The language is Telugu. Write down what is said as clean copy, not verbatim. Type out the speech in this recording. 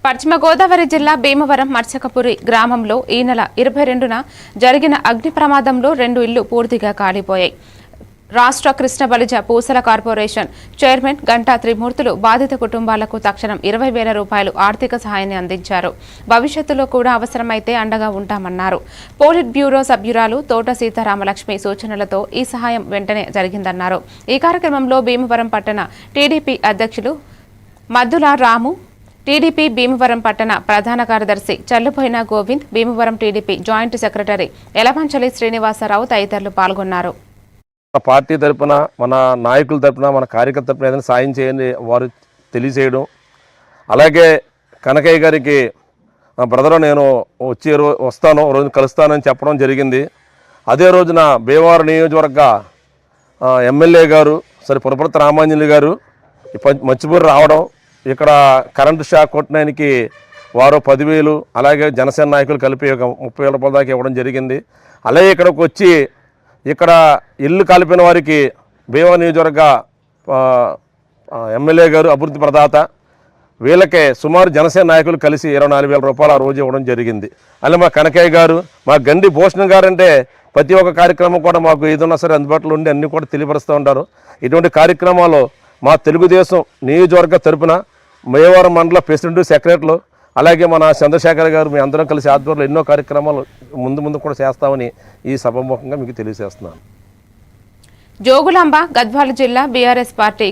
పశ్చిమ గోదావరి జిల్లా భీమవరం మర్చకపురి గ్రామంలో ఈ నెల 22న జరిగిన అగ్ని ప్రమాదంలో 2 ఇళ్లు పూర్తిగా కాలిపోయాయి. రాష్ట్ర కృష్ణ బలిజ పూసల కార్పొరేషన్ చైర్మన్ గంటా త్రిమూర్తులు బాధిత కుటుంబాలకు తక్షణం 20,000 రూపాయలు ఆర్థిక సహాయాన్ని అందించారు. భవిష్యత్తులో కూడా అవసరమైతే అండగా ఉంటామన్నారు. పోలిట్ బ్యూరో సభ్యురాలు తోట సీతారామలక్ష్మి సూచనలతో ఈ సహాయం వెంటనే జరిగిందన్నారు. ఈ కార్యక్రమంలో భీమవరం పట్టణ టీడీపీ అధ్యక్షులు మద్దుల రాము, టీడీపీ భీమవరం పట్టణ ప్రధాన కార్యదర్శి చల్లుపోయిన గోవింద్, భీమవరం టీడీపీ జాయింట్ సెక్రటరీ ఎలమంచలి శ్రీనివాసరావు తదితరులు పాల్గొన్నారు. పార్టీ తరపున, మన నాయకుల తరపున, మన కార్యకర్త తరపున ఏదైనా సాయం చేయండి వారు తెలియజేయడం. అలాగే కనకయ్య గారికి బ్రదర్ నేను వస్తాను రోజు కలుస్తానని చెప్పడం జరిగింది. అదే రోజున భీమవరం నియోజకవర్గ ఎమ్మెల్యే గారు పురపర్తి రామాంజలి గారు మచ్చిపూరి రావడం, ఇక్కడ కరెంటు షాక్ కొట్టడానికి వారు 10,000, అలాగే జనసేన నాయకులు కలిపి 30,000 రూపాయల దాకా ఇవ్వడం జరిగింది. అలాగే ఇక్కడికి వచ్చి ఇక్కడ ఇల్లు కాలిపోయిన వారికి భీమవరం నియోజకవర్గ ఎమ్మెల్యే గారు అభివృద్ధి ప్రదాత, వీళ్ళకే సుమారు జనసేన నాయకులు కలిసి 24,000 రూపాయలు ఆ రోజు ఇవ్వడం జరిగింది. అలాగే మా కనకయ్య గారు, మా గండి భూషణ్ గారు అంటే ప్రతి ఒక్క కార్యక్రమం కూడా మాకు ఏదన్నా సరే అందుబాటులో ఉండి అన్నీ కూడా తెలియపరుస్తూ ఉంటారు. ఇటువంటి కార్యక్రమాలు మా తెలుగుదేశం నియోజకవర్గ తరపున భీమవరం మండల ప్రెసిడెంట్, సెక్రటరీలు, అలాగే మన చంద్రశేఖర్ గారు మీ అందరం కలిసి ఆధ్వర్యంలో ఎన్నో కార్యక్రమాలు ముందు కూడా చేస్తామని ఈ సభాముఖంగా మీకు తెలియజేస్తున్నాను. జోగులాంబ గద్వాల జిల్లా బీఆర్ఎస్ పార్టీ